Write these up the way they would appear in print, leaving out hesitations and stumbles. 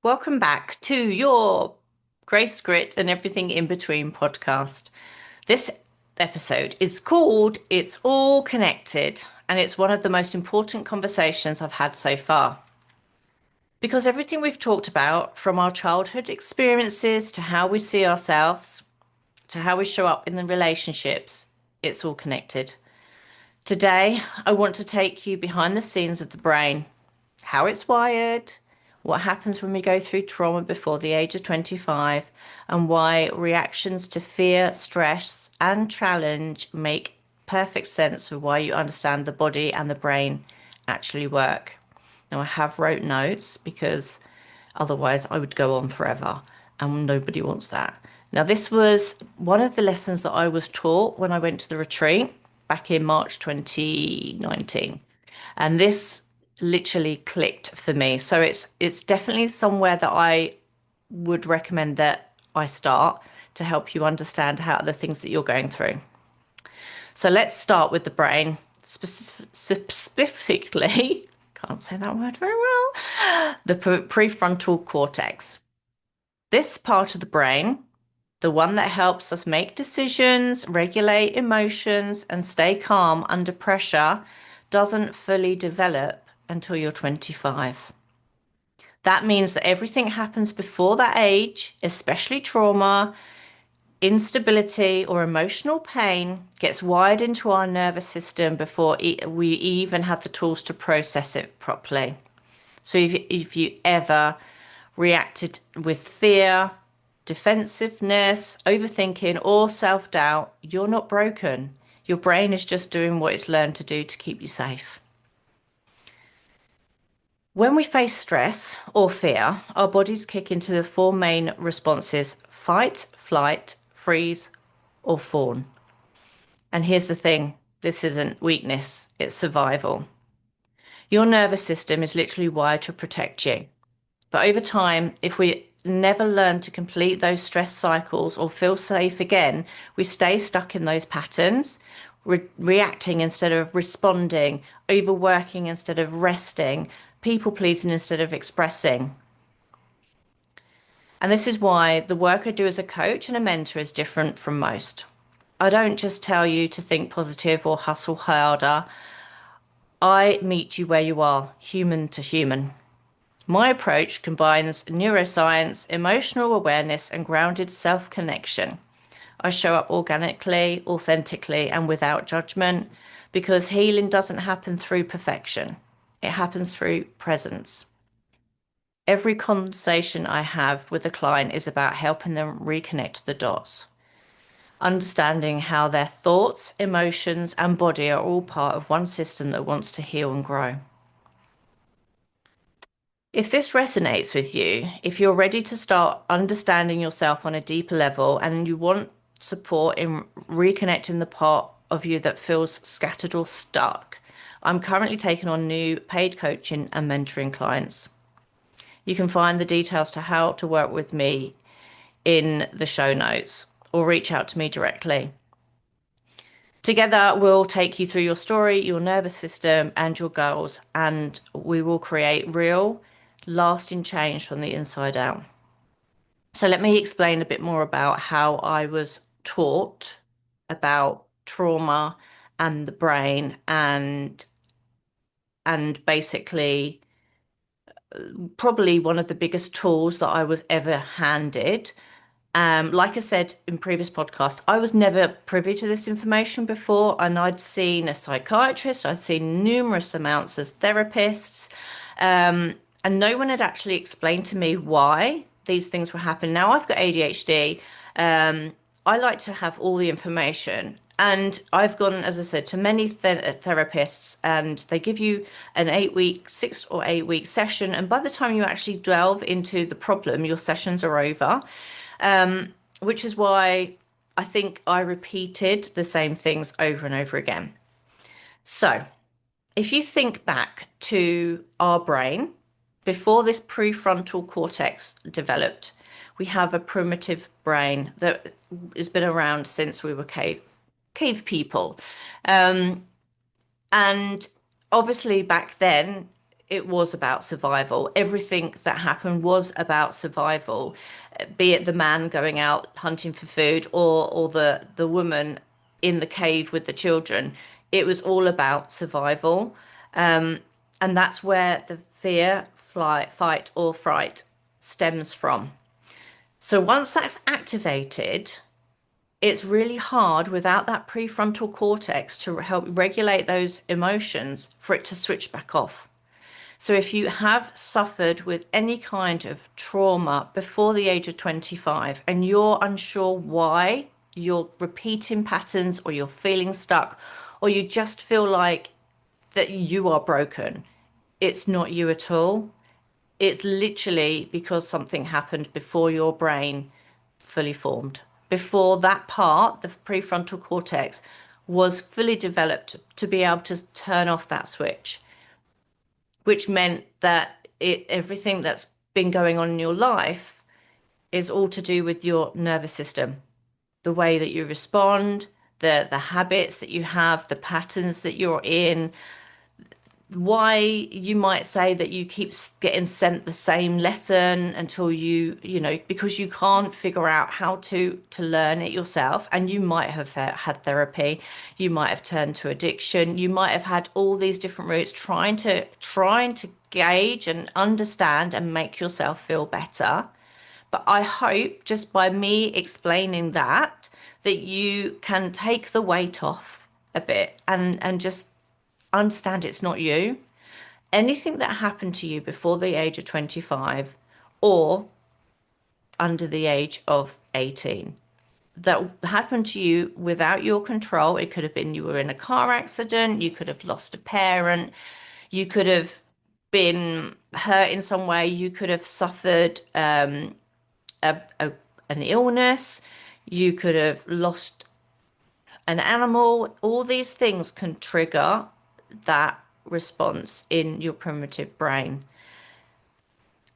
Welcome back to your Grace Grit and Everything in Between podcast. This episode is called It's All Connected, and it's one of the most important conversations I've had so far. Because everything we've talked about, from our childhood experiences to how we see ourselves, to how we show up in the relationships, it's all connected. Today, I want to take you behind the scenes of the brain, how it's wired, what happens when we go through trauma before the age of 25, and why reactions to fear, stress, and challenge make perfect sense for why you understand the body and the brain actually work. Now, I have wrote notes because otherwise I would go on forever, and nobody wants that. Now, this was one of the lessons that I was taught when I went to the retreat back in March 2019. And this literally clicked for me. So it's definitely somewhere that I would recommend that I start to help you understand how the things that you're going through. So let's start with the brain, specifically, can't say that word very well, the prefrontal cortex. This part of the brain, the one that helps us make decisions, regulate emotions, and stay calm under pressure, doesn't fully develop until you're 25. That means that everything happens before that age, especially trauma, instability, or emotional pain, gets wired into our nervous system before we even have the tools to process it properly. So if you ever reacted with fear, defensiveness, overthinking, or self doubt, you're not broken. Your brain is just doing what it's learned to do to keep you safe. When we face stress or fear, our bodies kick into the four main responses: fight, flight, freeze, or fawn. And here's the thing, this isn't weakness, it's survival. Your nervous system is literally wired to protect you. But over time, if we never learn to complete those stress cycles or feel safe again, we stay stuck in those patterns, reacting instead of responding, overworking instead of resting, people pleasing instead of expressing. And this is why the work I do as a coach and a mentor is different from most. I don't just tell you to think positive or hustle harder. I meet you where you are, human to human. My approach combines neuroscience, emotional awareness, and grounded self connection. I show up organically, authentically, and without judgment because healing doesn't happen through perfection, it happens through presence. Every conversation I have with a client is about helping them reconnect the dots, understanding how their thoughts, emotions, and body are all part of one system that wants to heal and grow. If this resonates with you, if you're ready to start understanding yourself on a deeper level and you want support in reconnecting the part of you that feels scattered or stuck, I'm currently taking on new paid coaching and mentoring clients. You can find the details to how to work with me in the show notes or reach out to me directly. Together, we'll take you through your story, your nervous system, and your goals, and we will create real, lasting change from the inside out. So, let me explain a bit more about how I was taught about trauma and the brain and basically probably one of the biggest tools that I was ever handed. Like I said in previous podcast, I was never privy to this information before, and I'd seen a psychiatrist, I'd seen numerous amounts of therapists, and no one had actually explained to me why these things were happening. Now I've got ADHD. I like to have all the information. And I've gone, as I said, to many therapists, and they give you an 8 week, 6 or 8 week session. And by the time you actually delve into the problem, your sessions are over, which is why I think I repeated the same things over and over again. So, if you think back to our brain, before this prefrontal cortex developed, we have a primitive brain that has been around since we were cave people. And obviously back then, it was about survival. Everything that happened was about survival, be it the man going out hunting for food or the woman in the cave with the children. It was all about survival. And that's where the fear, flight, fight, or fright stems from. So once that's activated, it's really hard without that prefrontal cortex to help regulate those emotions for it to switch back off. So if you have suffered with any kind of trauma before the age of 25 and you're unsure why, you're repeating patterns or you're feeling stuck or you just feel like that you are broken, it's not you at all. It's literally because something happened before your brain fully formed, before that part, the prefrontal cortex, was fully developed to be able to turn off that switch, which meant that everything that's been going on in your life is all to do with your nervous system, the way that you respond, the habits that you have, the patterns that you're in, why you might say that you keep getting sent the same lesson until because you can't figure out how to learn it yourself. And you might have had therapy, you might have turned to addiction, you might have had all these different routes trying to gauge and understand and make yourself feel better. But I hope just by me explaining that you can take the weight off a bit and just understand it's not you. Anything that happened to you before the age of 25 or under the age of 18 that happened to you without your control, it could have been you were in a car accident, you could have lost a parent, you could have been hurt in some way, you could have suffered an illness, you could have lost an animal. All these things can trigger that response in your primitive brain.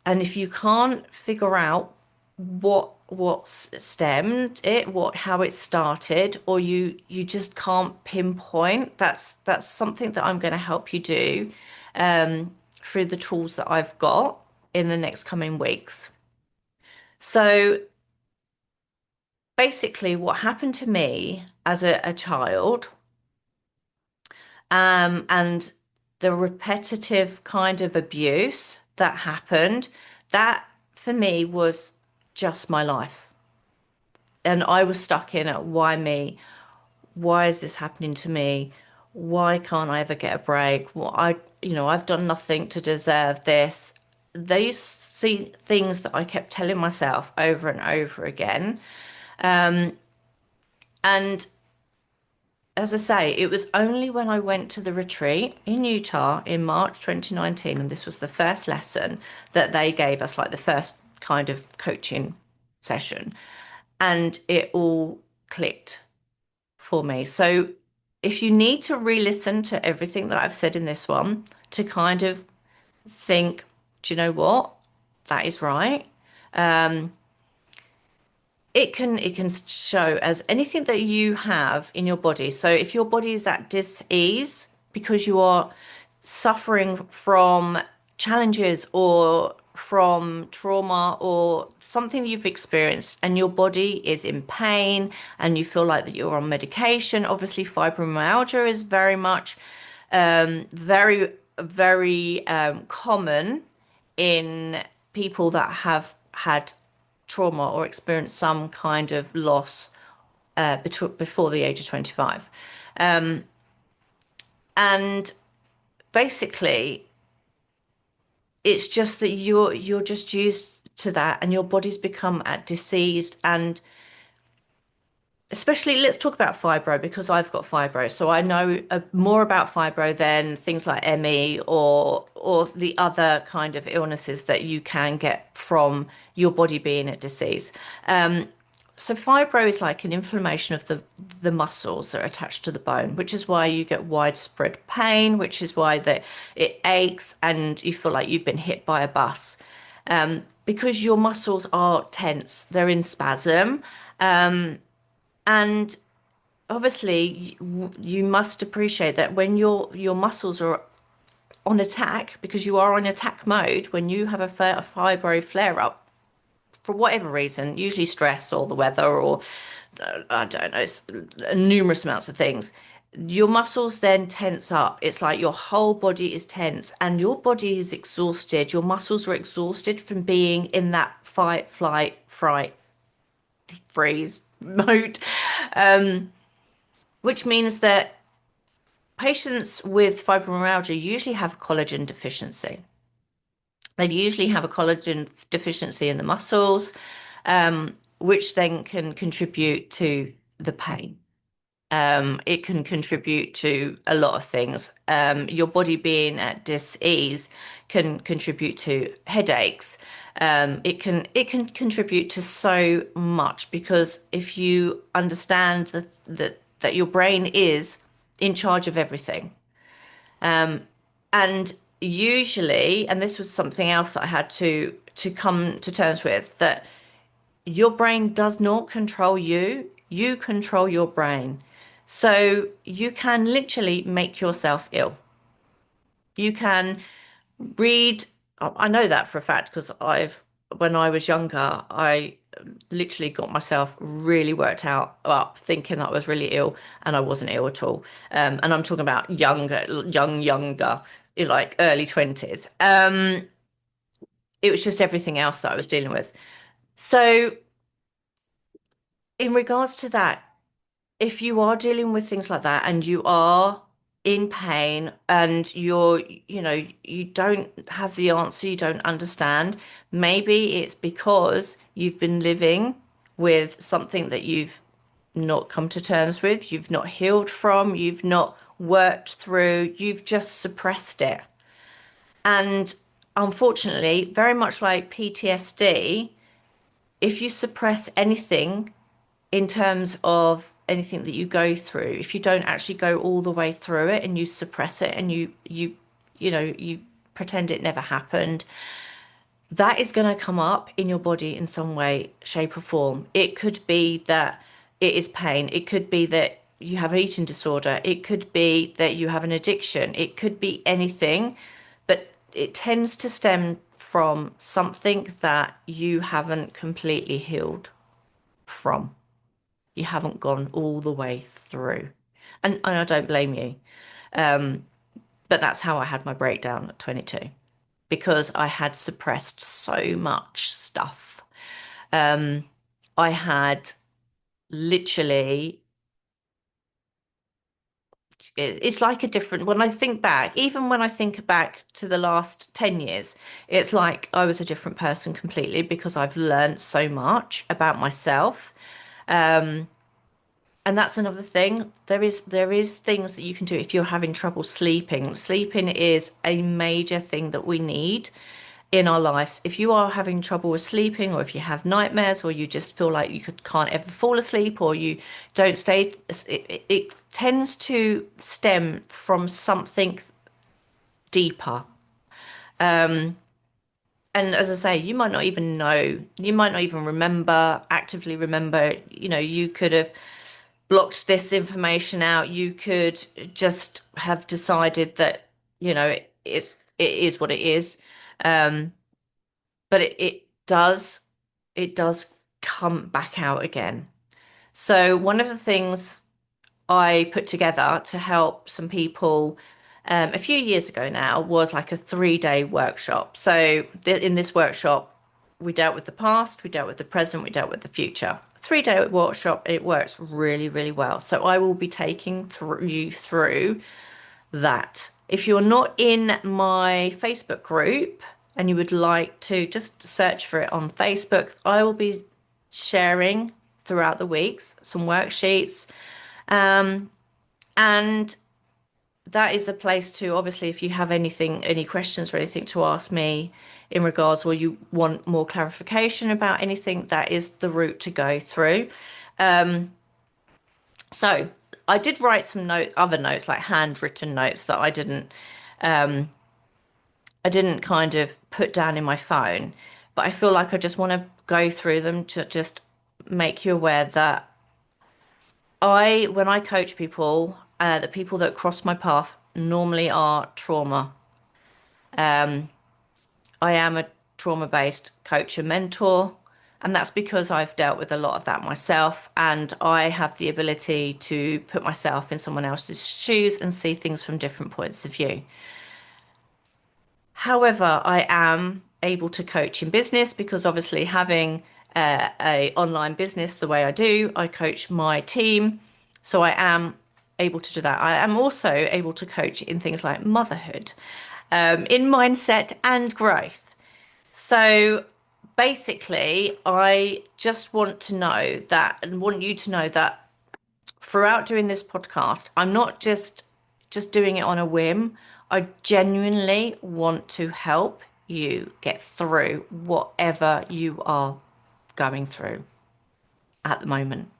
And if you can't figure out what stemmed it, what how it started, or you just can't pinpoint, that's something that I'm going to help you do through the tools that I've got in the next coming weeks. So basically, what happened to me as a child, and the repetitive kind of abuse that happened, that for me was just my life. And I was stuck in it. Why me? Why is this happening to me? Why can't I ever get a break? I've done nothing to deserve this. These things that I kept telling myself over and over again. And as I say, it was only when I went to the retreat in Utah in March 2019, and this was the first lesson that they gave us, like the first kind of coaching session, and it all clicked for me. So if you need to re-listen to everything that I've said in this one to kind of think, do you know what? That is right. It can show as anything that you have in your body. So if your body is at dis-ease because you are suffering from challenges or from trauma or something you've experienced and your body is in pain and you feel like that you're on medication, obviously fibromyalgia is very much very, very common in people that have had trauma or experienced some kind of loss before the age of 25. And basically, it's just that you're just used to that and your body's become at diseased. And especially, let's talk about fibro because I've got fibro, so I know more about fibro than things like ME or the other kind of illnesses that you can get from your body being at disease. So fibro is like an inflammation of the muscles that are attached to the bone, which is why you get widespread pain, which is why it aches and you feel like you've been hit by a bus, because your muscles are tense, they're in spasm. And obviously, you must appreciate that when your muscles are on attack because you are on attack mode when you have a fibro flare up for whatever reason, usually stress or the weather or I don't know, numerous amounts of things. Your muscles then tense up. It's like your whole body is tense and your body is exhausted. Your muscles are exhausted from being in that fight, flight, fright, freeze mode, which means that patients with fibromyalgia usually have collagen deficiency. They usually have a collagen deficiency in the muscles, which then can contribute to the pain. It can contribute to a lot of things. Your body being at dis-ease can contribute to headaches. It can contribute to so much because if you understand that your brain is in charge of everything, and usually, and this was something else that I had to come to terms with, that your brain does not control you, you control your brain. So you can literally make yourself ill. You can read, I know that for a fact because when I was younger, I literally got myself really worked out up thinking that I was really ill and I wasn't ill at all. And I'm talking about younger, like early 20s. It was just everything else that I was dealing with. So in regards to that, if you are dealing with things like that and you are in pain and you don't have the answer, you don't understand, maybe it's because you've been living with something that you've not come to terms with, you've not healed from, you've not worked through, you've just suppressed it. And unfortunately, very much like PTSD, if you suppress anything in terms of anything that you go through, if you don't actually go all the way through it and you suppress it and you pretend it never happened, that is going to come up in your body in some way, shape, or form. It could be that it is pain. It could be that you have an eating disorder. It could be that you have an addiction. It could be anything, but it tends to stem from something that you haven't completely healed from. You haven't gone all the way through. And I don't blame you. But that's how I had my breakdown at 22 because I had suppressed so much stuff. I had literally, it's like a different, when I think back, even when I think back to the last 10 years, it's like I was a different person completely because I've learned so much about myself. And that's another thing. There is things that you can do if you're having trouble sleeping. Sleeping is a major thing that we need in our lives. If you are having trouble with sleeping, or if you have nightmares, or you just feel like can't ever fall asleep, or you don't stay, it tends to stem from something deeper. And as I say, you might not even know, you might not even actively remember, you could have blocked this information out. You could just have decided that, it is what it is. Um, but it does come back out again. So one of the things I put together to help some people a few years ago now was like a 3-day workshop. So in this workshop, we dealt with the past, we dealt with the present, we dealt with the future. 3-day workshop, it works really, really well. So I will be taking you through that. If you're not in my Facebook group and you would like to just search for it on Facebook, I will be sharing throughout the weeks some worksheets. And that is a place to, obviously, if you have any questions or anything to ask me in regards, or you want more clarification about anything, that is the route to go through. So I did write some other notes, like handwritten notes that I didn't kind of put down in my phone, but I feel like I just want to go through them to just make you aware that when I coach people, the people that cross my path normally are trauma. I am a trauma-based coach and mentor, and that's because I've dealt with a lot of that myself, and I have the ability to put myself in someone else's shoes and see things from different points of view. However, I am able to coach in business because obviously having a online business the way I do, I coach my team. So I am able to do that. I am also able to coach in things like motherhood, in mindset and growth. So basically, I just want to know that and want you to know that throughout doing this podcast, I'm not just doing it on a whim. I genuinely want to help you get through whatever you are going through at the moment.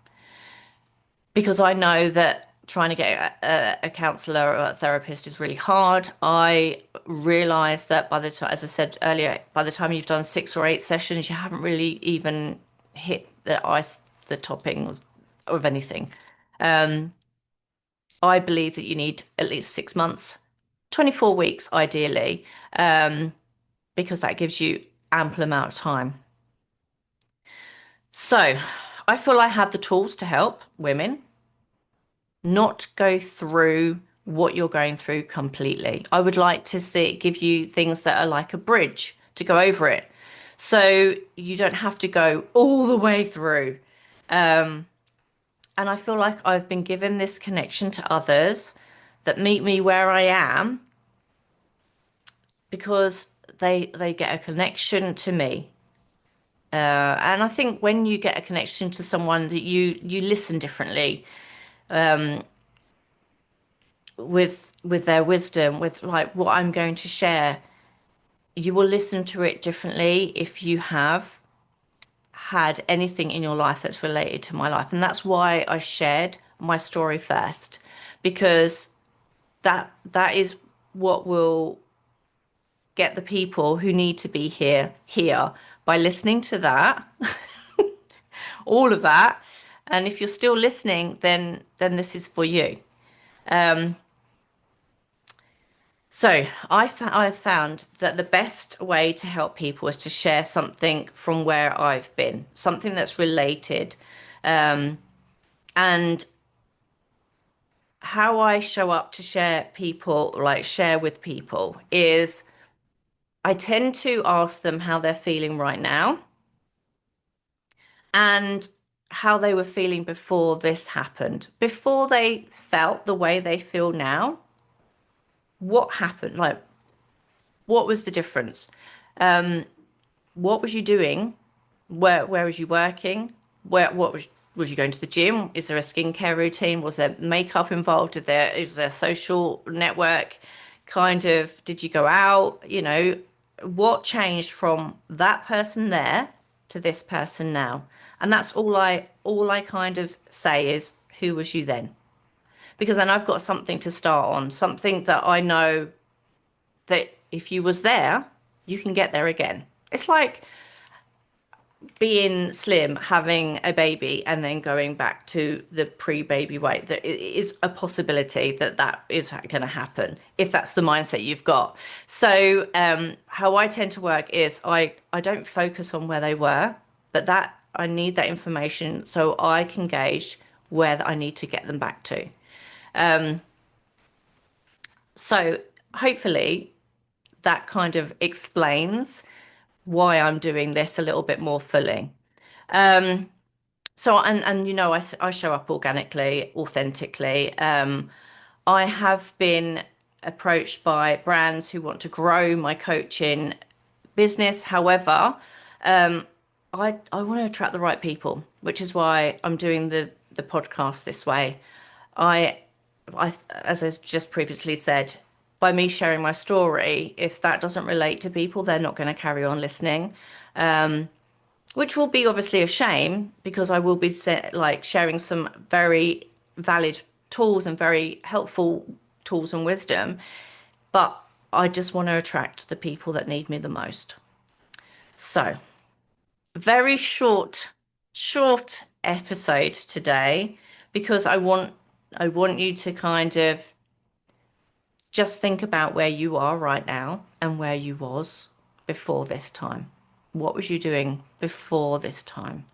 Because I know that trying to get a counselor or a therapist is really hard. I realize that by the time, as I said earlier, by the time you've done 6 or 8 sessions, you haven't really even hit the topping of anything. I believe that you need at least 6 months, 24 weeks ideally, because that gives you ample amount of time. So I feel I have the tools to help women not go through what you're going through completely. I would like to see give you things that are like a bridge to go over it. So you don't have to go all the way through. And I feel like I've been given this connection to others that meet me where I am because they get a connection to me. And I think when you get a connection to someone that you listen differently with their wisdom, with like what I'm going to share, you will listen to it differently if you have had anything in your life that's related to my life. And that's why I shared my story first, because that is what will get the people who need to be here by listening to that, all of that. And if you're still listening, then this is for you. So I've found that the best way to help people is to share something from where I've been, something that's related. And how I show up to share with people is I tend to ask them how they're feeling right now and how they were feeling before this happened. Before they felt the way they feel now, what happened? Like, what was the difference? What was you doing? Where was you working? What was you going to the gym? Is there a skincare routine? Was there makeup involved? Is there a social network? Kind of, did you go out? What changed from that person there to this person now? And that's all I kind of say is, who was you then? Because then I've got something to start on, something that I know that if you was there, you can get there again. It's like being slim, having a baby, and then going back to the pre-baby weight. There is a possibility that that is going to happen if that's the mindset you've got. So, how I tend to work is I don't focus on where they were, but that I need that information so I can gauge where I need to get them back to. So, hopefully, that kind of explains why I'm doing this a little bit more fully. So, I show up organically, authentically. I have been approached by brands who want to grow my coaching business. However, I want to attract the right people, which is why I'm doing the podcast this way. I, as I just previously said, by me sharing my story, if that doesn't relate to people, they're not going to carry on listening. Which will be obviously a shame because I will be like sharing some very valid tools and very helpful tools and wisdom, but I just want to attract the people that need me the most. So, very short episode today because I want you to kind of Just think about where you are right now and where you was before this time. What was you doing before this time?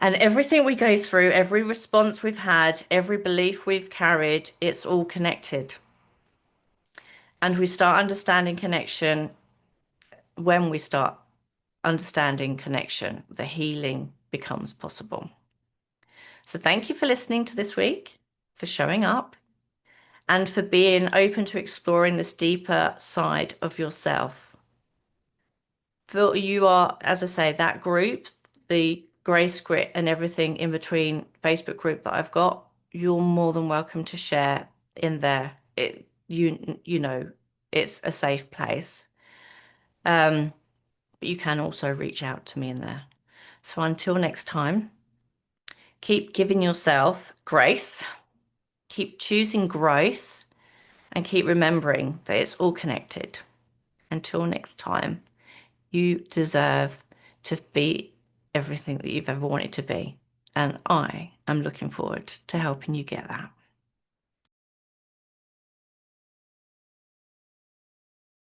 And everything we go through, every response we've had, every belief we've carried, it's all connected. And we start understanding connection. When we start understanding connection, the healing becomes possible. So thank you for listening to this week, for showing up, and for being open to exploring this deeper side of yourself. Feel you are, as I say, that group, the Grace Grit and everything in between Facebook group that I've got, you're more than welcome to share in there. You know, it's a safe place. But you can also reach out to me in there. So until next time, keep giving yourself grace, keep choosing growth, and keep remembering that it's all connected. Until next time, you deserve to be everything that you've ever wanted to be. And I am looking forward to helping you get that.